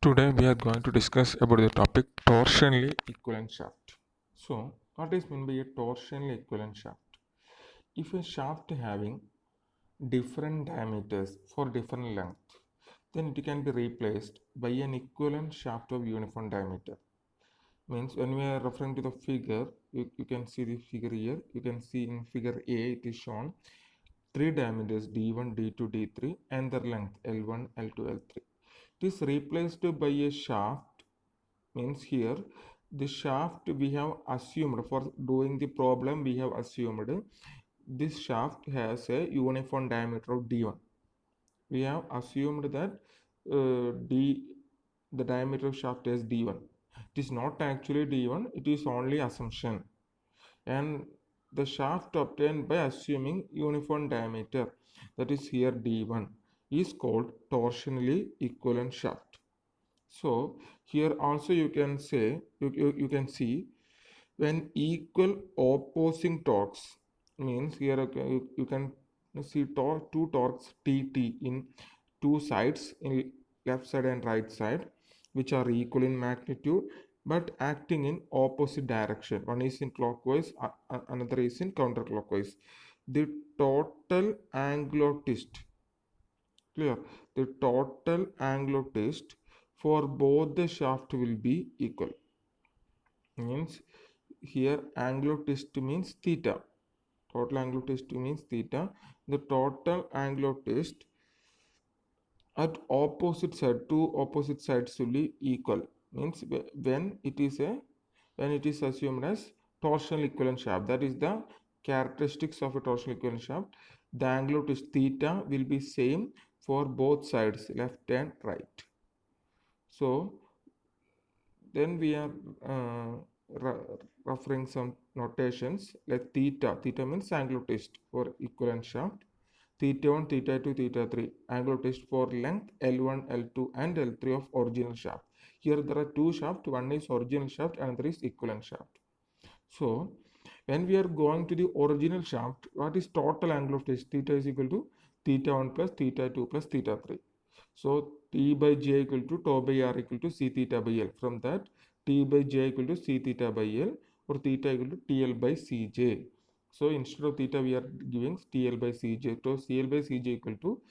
Today we are going to discuss about the topic torsionally equivalent shaft. So, what is meant by a torsionally equivalent shaft? If a shaft having different diameters for different length, then it can be replaced by an equivalent shaft of uniform diameter. Means when we are referring to the figure, you can see the figure here. You can see in figure A it is shown three diameters D1, D2, D3 and their length L1, L2, L3. It is replaced by a shaft. Means here the shaft we have assumed for doing the problem, we have assumed this shaft has a uniform diameter of d1. We have assumed that d the diameter of shaft is d1. It is not actually d1, it is only assumption. And the shaft obtained by assuming uniform diameter, that is here d1, is called torsionally equivalent shaft. So here also you can say you can see when equal opposing torques, means here you can see two torques TT in two sides, in left side and right side, which are equal in magnitude but acting in opposite direction. One is in clockwise, another is in counterclockwise. The total angle of twist, clear, the total angle of twist for both the shaft will be equal. Means here angle of twist means theta. Total angle of twist means theta. The total angle of twist at opposite side, two opposite sides will be equal. Means when it is assumed as torsional equivalent shaft, that is the characteristics of a torsional equivalent shaft. The angle of twist theta will be same for both sides, left and right. So then we are referring some notations like theta. Theta means angle of twist for equivalent shaft. Theta 1, theta 2, theta 3. Angle of twist for length L1, L2 and L3 of original shaft. Here there are two shafts. One is original shaft and another is equivalent shaft. So when we are going to the original shaft, what is total angle of twist? Theta is equal to theta 1 plus theta 2 plus theta 3. So T by J equal to tau by R equal to C theta by L. From that, T by J equal to C theta by L, or theta equal to TL by CJ. So instead of theta, we are giving TL by CJ. So CL by CJ equal to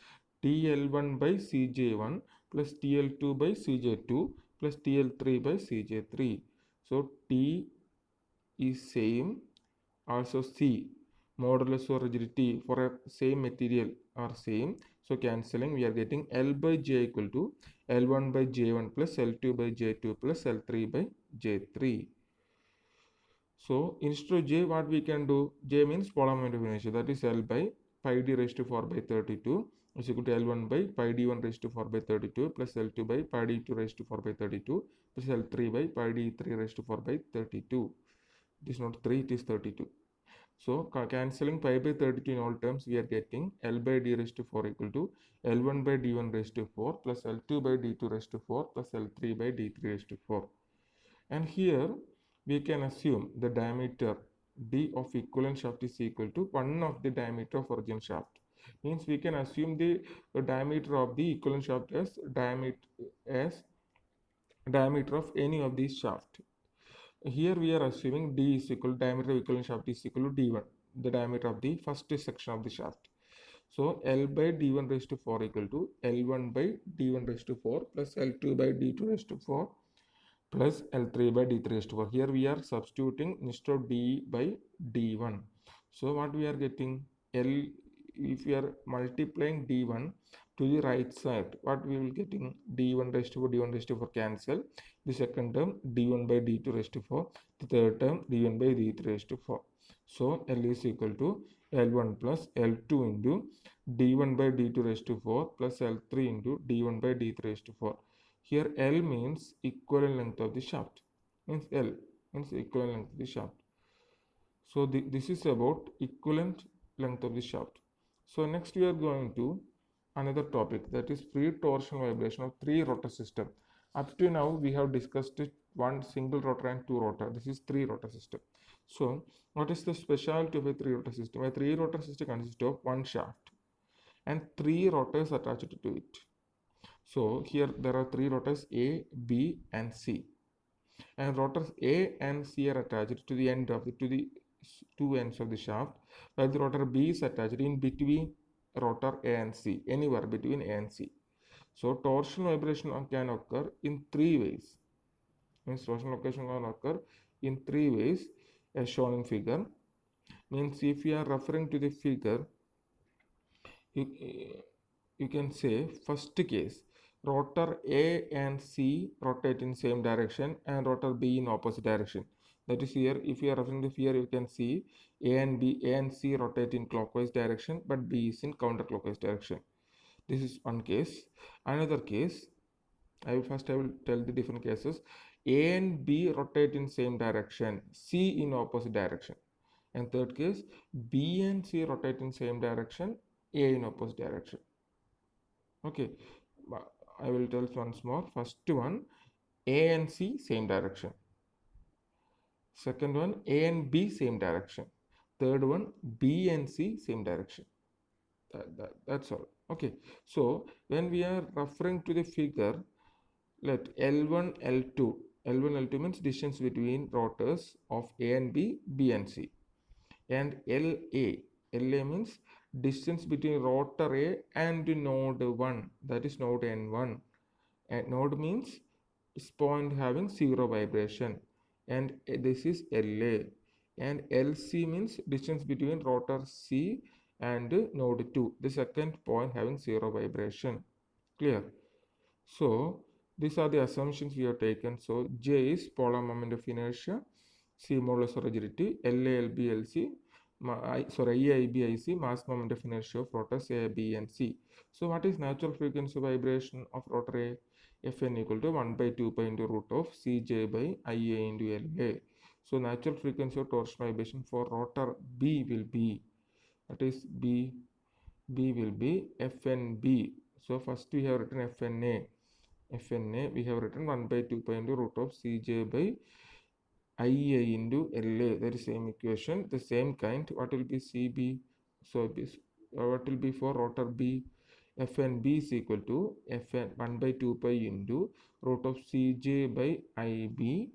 TL1 by CJ1 plus TL2 by CJ2 plus TL3 by CJ3. So T is same. Also C, modulus or rigidity for a same material are same. So cancelling, we are getting L by J equal to L1 by J1 plus L2 by J2 plus L3 by J3. So instead of J, what we can do? J means polynomial of inertia, that is L by pi d raised to 4 by 32 is equal to L1 by pi d1 raised to 4 by 32 plus L2 by pi d2 raised to 4 by 32 plus L3 by pi d3 raised to 4 by 32. It is not 3, it is 32. So cancelling pi by 32 in all terms, we are getting L by d raised to 4 equal to L1 by d1 raised to 4 plus L2 by d2 raised to 4 plus L3 by d3 raised to 4. And here we can assume the diameter d of equivalent shaft is equal to 1 of the diameter of origin shaft. Means we can assume the diameter of the equivalent shaft as diameter of any of these shaft. Here we are assuming d is equal to diameter of equivalent shaft is equal to d1, the diameter of the first section of the shaft. So L by d1 raised to 4 equal to L1 by d1 raised to 4 plus L2 by d2 raised to 4 plus L3 by d3 raised to 4. Here we are substituting instead of d by d1. So what we are getting, L, if we are multiplying d1 to the right side, what we will getting, d1 raised to 4, d1 raised to 4 cancel. The second term d1 by d2 raised to 4. The third term d1 by d3 raised to 4. So L is equal to L1 plus L2 into d1 by d2 raised to 4 plus L3 into d1 by d3 raised to 4. Here L means equivalent length of the shaft. Means L means equivalent length of the shaft. So this is about equivalent length of the shaft. So next we are going to another topic, that is free torsional vibration of three rotor system. Up to now we have discussed it, one single rotor and two rotor. This is three rotor system. So what is the specialty of a three rotor system? A three rotor system consists of one shaft and three rotors attached to it. So here there are three rotors A, B and C, and rotors A and C are attached to the end of to the two ends of the shaft, while the rotor B is attached in between rotor A and C, anywhere between A and C. So torsional vibration can occur in three ways. Means torsional location can occur in three ways as shown in figure. Means if you are referring to the figure, you, you can say first case, rotor A and C rotate in same direction and rotor B in opposite direction. That is here, if you are referring to here, you can see A and C rotate in clockwise direction, but B is in counterclockwise direction. This is one case. Another case, I will tell the different cases. A and B rotate in same direction, C in opposite direction. And third case, B and C rotate in same direction, A in opposite direction. Okay, I will tell once more. First one, A and C same direction. Second one, A and B same direction. Third one, B and C same direction. That's all. Okay, so when we are referring to the figure, let L1, L2. L1, L2 means distance between rotors of A and B, B and C. And LA means distance between rotor A and node 1, that is node N1. And node means point having zero vibration, and this is LA. And LC means distance between rotor C and node 2, the second point having zero vibration. Clear? So these are the assumptions we have taken. So J is polar moment of inertia, C modulus of rigidity, LA, LB, LC, IA, IB, IC, mass moment of inertia of rotors A, B and C. So what is natural frequency vibration of rotor A? Fn equal to 1 by 2 pi into root of Cj by Ia into LA. So natural frequency of torsion vibration for rotor B will be, that is B will be Fnb. So first we have written Fna we have written 1 by 2 pi into root of Cj by Ia into La. That is same equation, the same kind. What will be Cb? So what will be for rotor B? Fnb is equal to Fn 1 by 2 pi into root of Cj by Ib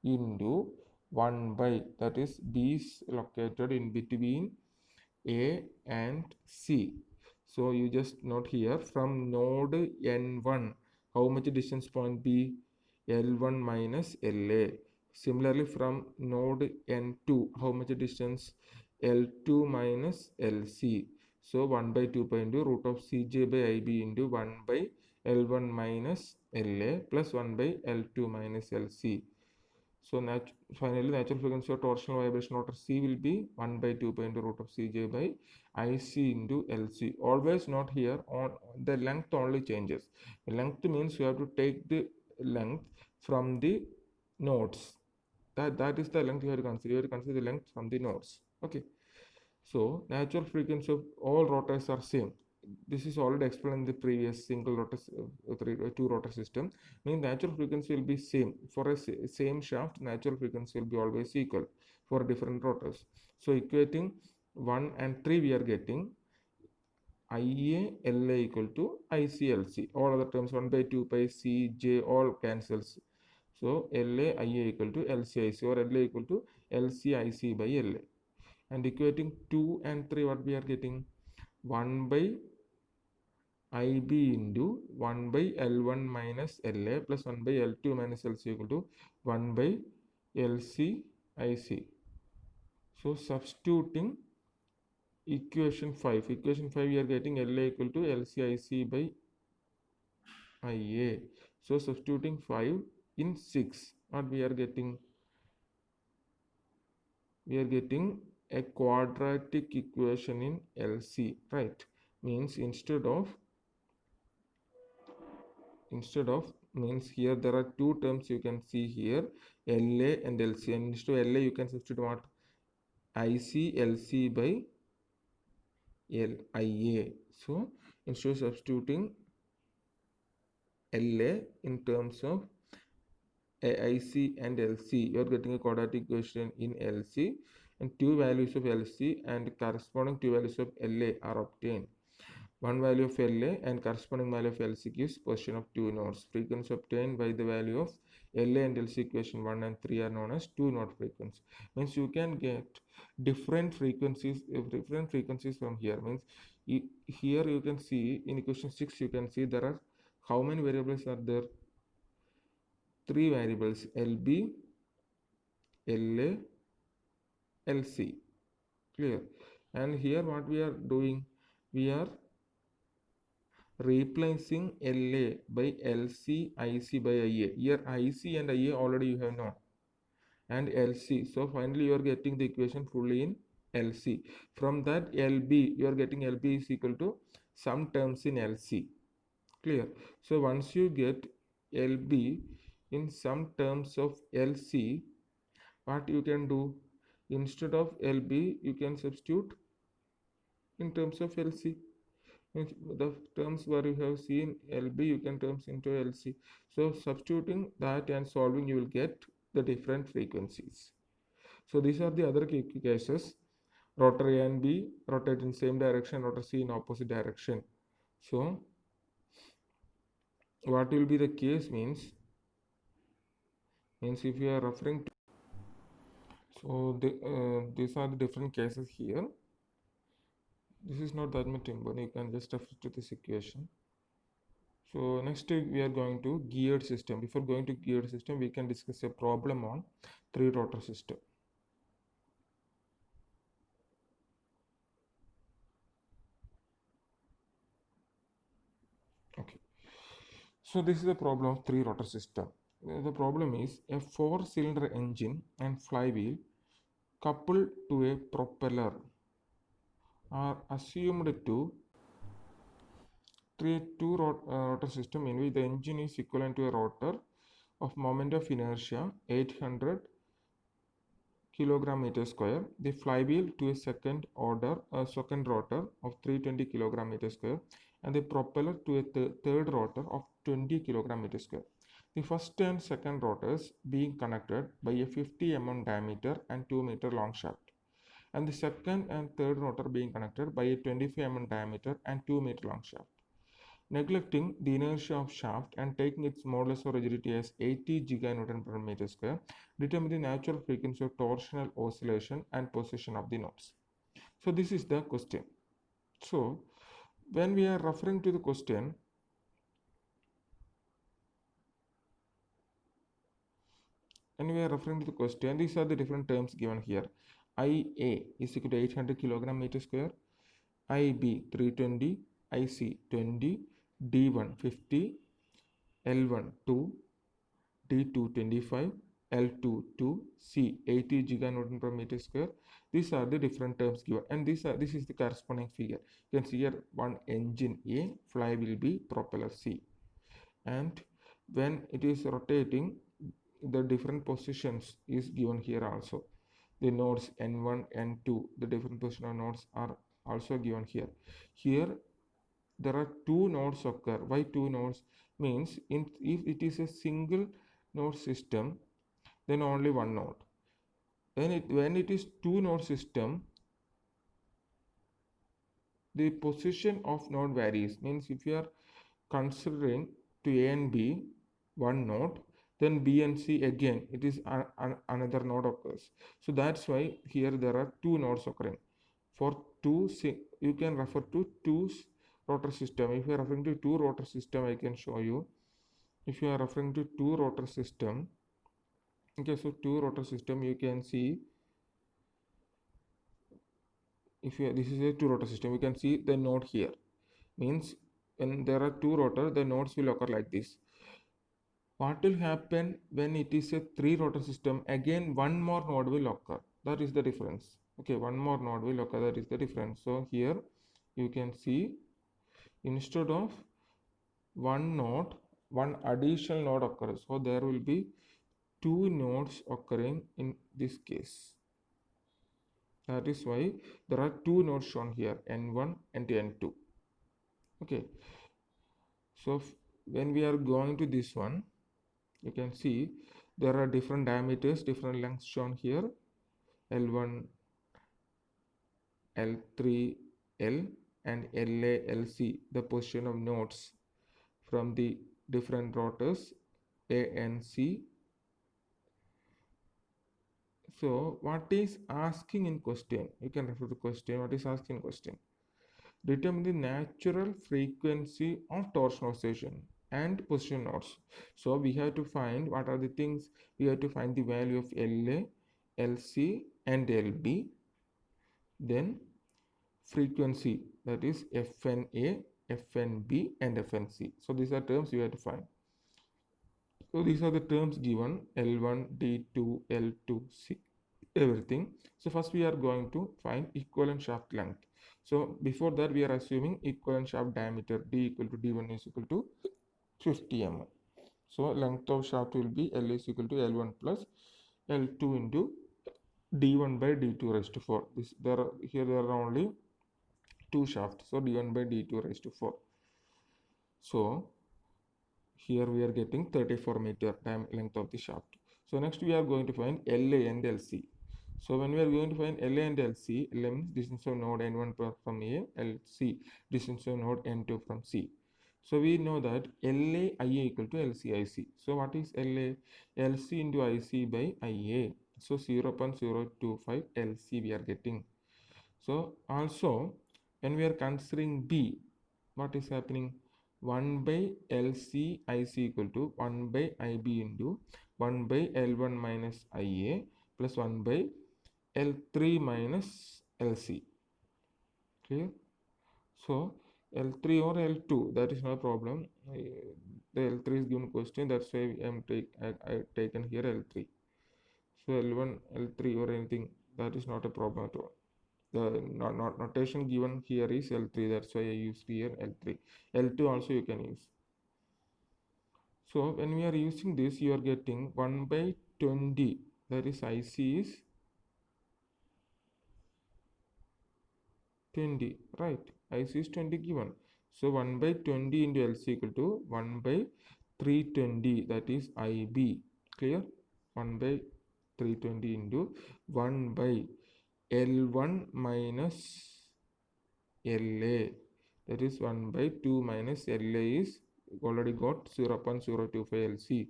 into 1 by, that is B is located in between A and C. So you just note here, from node N1, how much distance point B? L1 minus LA. Similarly, from node N2, how much distance? L2 minus LC. So 1 by 2 pi into root of Cj by Ib into 1 by L1 minus LA plus 1 by L2 minus LC. So finally, natural frequency of torsional vibration rotor C will be 1 by 2 pi into root of Cj by Ic into Lc. Always not here, on the length only changes. Length means you have to take the length from the nodes. That is the length you have to consider. You have to consider the length from the nodes. Okay. So natural frequency of all rotors are same. This is already explained in the previous single rotor, two rotor system. Means natural frequency will be same for a same shaft. Natural frequency will be always equal for different rotors. So equating 1 and 3, we are getting Ia La equal to ICLC. All other terms 1 by 2 pi C J all cancels. So La Ia equal to LCIC, or La equal to LCIC by La. And equating 2 and 3, what we are getting? 1 by IB into 1 by L1 minus LA plus 1 by L2 minus LC equal to 1 by LC IC. So substituting equation 5, we are getting LA equal to LCIC by IA. So substituting 5 in 6, what we are getting? We are getting a quadratic equation in LC, right? Means instead of means here there are two terms you can see here, LA and LC, and instead of LA you can substitute what? IC LC by IA. So instead of substituting LA in terms of IC and LC, you are getting a quadratic equation in LC, and two values of LC and corresponding two values of LA are obtained. One value of LA and corresponding value of LC gives position of two nodes. Frequency obtained by the value of LA and LC equation 1 and 3 are known as two node frequencies. Means you can get different frequencies from here. Means here you can see in equation 6 you can see there are how many variables are there? Three variables: LB, LA, LC. Clear? And here what we are doing, we are replacing LA by LC, IC by IA. Here IC and IA already you have known, and LC. So finally you are getting the equation fully in LC. From that LB, you are getting LB is equal to some terms in LC. Clear? So once you get LB in some terms of LC, what you can do? Instead of LB, you can substitute in terms of LC. The terms where you have seen LB, you can terms into LC. So substituting that and solving, you will get the different frequencies. So these are the other cases. Rotor A and B rotate in same direction, rotor C in opposite direction. So what will be the case means if you are referring to, so these are the different cases here. This is not that much important, you can just refer to this equation. So next we are going to geared system. Before going to geared system, we can discuss a problem on three rotor system. Okay, so this is the problem of three rotor system. The problem is a 4-cylinder engine and flywheel coupled to a propeller are assumed to create two rotor system in which the engine is equivalent to a rotor of moment of inertia 800 kilogram meter square, the flywheel to a second rotor of 320 kilogram meter square, and the propeller to a third rotor of 20 kilogram meter square. The first and second rotors being connected by a 50 mm diameter and 2 meter long shaft, and the second and third rotor being connected by a 25 mm diameter and 2 meter long shaft. Neglecting the inertia of shaft and taking its modulus of rigidity as 80 giganewton per meter square, determine the natural frequency of torsional oscillation and position of the nodes. So this is the question. So when we are referring to the question, these are the different terms given here. IA is equal to 800 kilogram meter square, IB 320, IC 20, D1 50, L1 2, D2 25, L2 2, C 80 giganewton per meter square. These are the different terms given, and this is the corresponding figure. You can see here one engine A, flywheel B, propeller C, and when it is rotating, the different positions is given here also. The nodes N1 and N2, the different position of nodes are also given here. Here there are two nodes occur. Why two nodes? Means if it is a single node system, then only one node. When it is two node system, the position of node varies. Means if you are considering to A and B one node, then B and C again it is another node occurs. So that's why here there are two nodes occurring. For two, you can refer to two rotor system. If you are referring to two rotor system, I can show you. If you are referring to two rotor system, okay, so two rotor system, you can see, if you this is a two rotor system, you can see the node here. Means when there are two rotor, the nodes will occur like this. What will happen when it is a three rotor system? Again one more node will occur. That is the difference. Okay, one more node will occur. That is the difference. So here you can see, instead of one node, one additional node occurs. So there will be two nodes occurring in this case. That is why there are two nodes shown here, N1 and N2. Okay. So when we are going to this one, you can see there are different diameters, different lengths shown here, L1, L3, L, and LA, LC, the position of nodes from the different rotors A and C. So what is asking in question? You can refer to question. What is asking in question? Determine the natural frequency of torsion oscillation and position nodes. So we have to find what are the things. We have to find the value of LA, LC and LB. Then frequency, that is FNA, FNB and FNC. So these are terms you have to find. So these are the terms given, L1, D2, L2, C, everything. So first we are going to find equivalent shaft length. So before that we are assuming equivalent shaft diameter D equal to D1 is equal to 50 mm. So length of shaft will be L is equal to L1 plus L2 into D1 by D2 raised to 4. Here there are only two shafts, so D1 by D2 raised to 4. So here we are getting 34 meter length of the shaft. So next we are going to find LA and LC. So when we are going to find LA and LC, LA means distance of node N1 from A, LC distance of node N2 from C. So we know that LA IA equal to LC IC. So what is LA? LC into IC by IA. So 0.025 LC we are getting. So also when we are considering B, what is happening? 1 by LC IC equal to 1 by IB into 1 by L1 minus IA plus 1 by L3 minus LC. Clear? So L3 or L2, that is no problem. The L3 is given question, that's why I taken here L3. So L1, L3 or anything, that is not a problem at all. The notation given here is L3, that's why I used here L3. L2 also you can use. So when we are using this, you are getting 1 by 20, that is IC is 20, right? IC is 20 given. So 1 by 20 into LC equal to 1 by 320, that is IB. Clear? 1 by 320 into 1 by L1 minus LA, that is 1 by 2 minus LA is already got 0.025 LC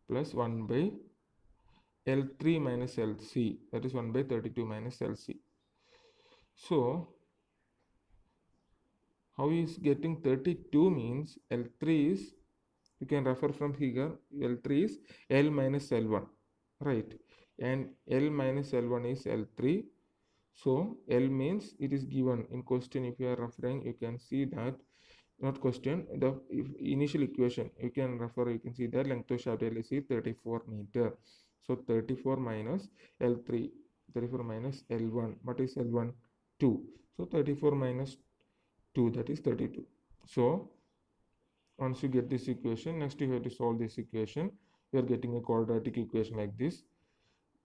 plus 1 by L3 minus LC, that is 1 by 32 minus LC. So how is getting 32 means L3 is, you can refer from here, L3 is L minus L1, right? And L minus L1 is L3. So L means it is given in question. If you are referring, you can see that, not question, the initial equation, you can refer, you can see that length of shaft L is 34 meter. So 34 minus L3, 34 minus L1, what is L1? 2. So 34 minus 2, that is 32. So once you get this equation, next you have to solve this equation. You are getting a quadratic equation like this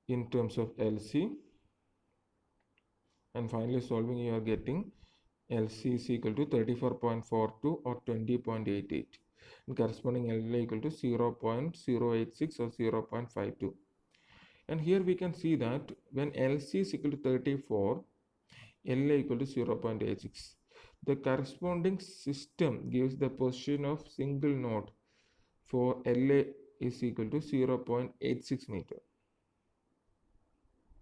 in terms of LC, and finally solving, you are getting LC is equal to 34.42 or 20.88, and corresponding LA equal to 0.086 or 0.52. And here we can see that when LC is equal to 34, LA equal to 0.86. The corresponding system gives the position of single node for LA is equal to 0.86 meter.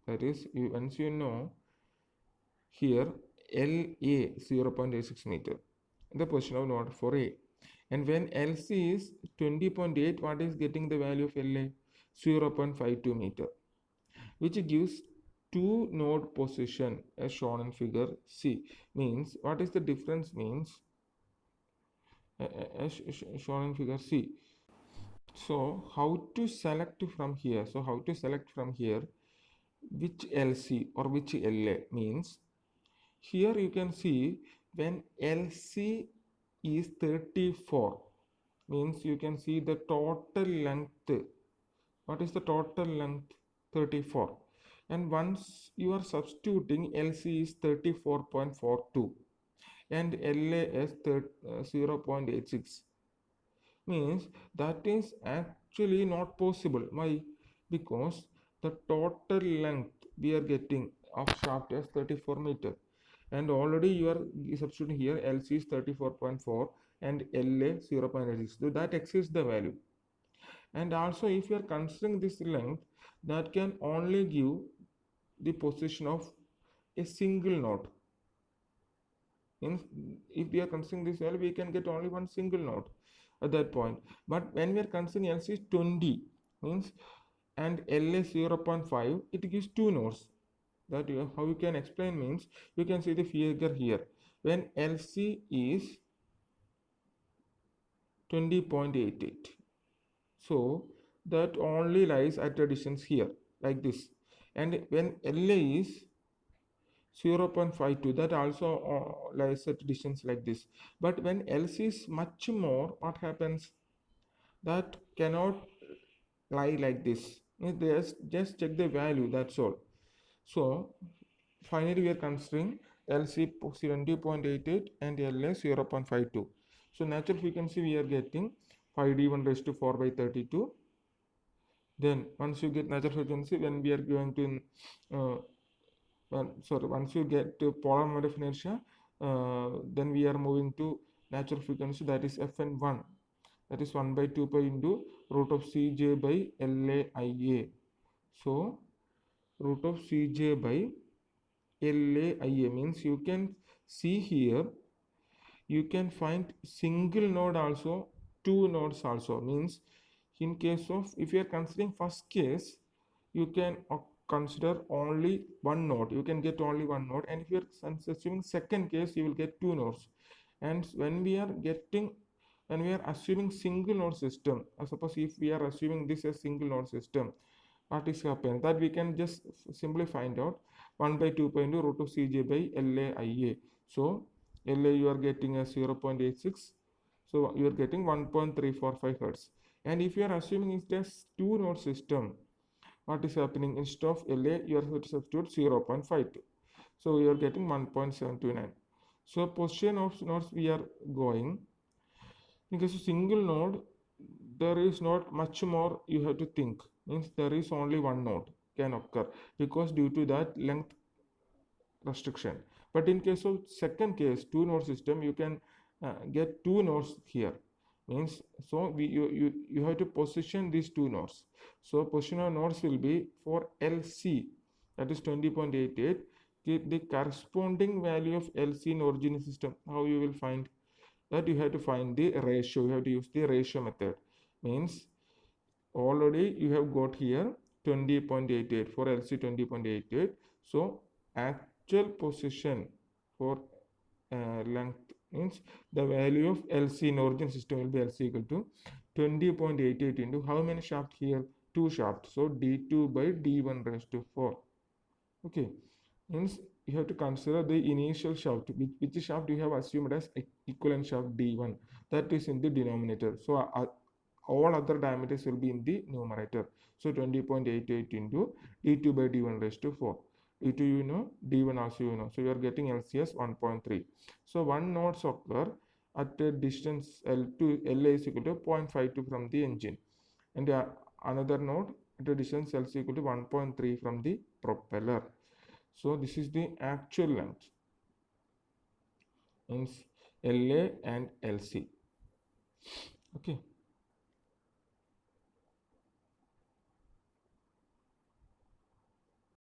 That is, once you know here LA 0.86 meter, the position of node for A. And when LC is 20.8, what is getting the value of LA? 0.52 meter, which gives two node position as shown in figure C. Means what is the difference means as shown in figure C. So how to select from here? So how to select from here which LC or which LA means, here you can see when LC is 34 means you can see the total length. What is the total length? 34. And once you are substituting, LC is 34.42 and LA is 0.86, means that is actually not possible. Why? Because the total length we are getting of shaft is 34 meter, and already you are substituting here LC is 34.4 and LA 0.86, so that exceeds the value. And also if you are considering this length, that can only give the position of a single node. Means if we are considering this value, we can get only one single node at that point. But when we are considering LC is 20 means and LA 0.5, it gives two nodes. That how you can explain means you can see the figure here. When LC is 20.88, so that only lies at a distance here like this, and when LA is 0.52, that also lies at distance like this. But when LC is much more, what happens? That cannot lie like this. Just check the value, that's all. So finally we are considering LC 70.88 and LA 0.52. So natural frequency we are getting 5d1 raised to 4 by 32. Then once you get natural frequency, when we are going to once you get to polar mode of inertia, then we are moving to natural frequency, that is Fn1, that is 1 by 2 pi into root of Cj by LAIA. So root of Cj by LAIA means you can see here, you can find single node also, two nodes also. Means in case of, if you are considering first case, you can consider only one node, you can get only one node, and if you are assuming second case, you will get two nodes. And when we are assuming single node system, suppose if we are assuming this as single node system, what is happening, that we can just simply find out 1 by 2 pi into root of Cj by LAIA. So LA you are getting as 0.86, so you are getting 1.345 hertz. And if you are assuming it as two node system, what is happening, instead of LA you are going to substitute 0.52, so you are getting 1.729. So position of nodes we are going, because a single node there is not much more you have to think, means there is only one node can occur because due to that length restriction. But in case of second case, two node system, you can get two nodes here, means so you have to position these two nodes. So position of nodes will be for LC, that is 20.88, the corresponding value of LC in original system. How you will find that? You have to find the ratio, you have to use the ratio method. Means already you have got here 20.88 for LC 20.88, so actual position for length means the value of LC in origin system will be LC equal to 20.88 into how many shaft here, two shafts, so D2 by D1 raised to 4. Okay, means you have to consider the initial shaft, which shaft you have assumed as equivalent shaft D1, that is in the denominator. So all other diameters will be in the numerator. So 20.88 into D2 by D1 raised to 4. D2 you know, D1 also you know. So you are getting LCS 1.3. So one nodes occur at a distance L2, LA is equal to 0.52 from the engine. And another node at a distance L is equal to 1.3 from the propeller. So this is the actual length, means LA and LC. Okay.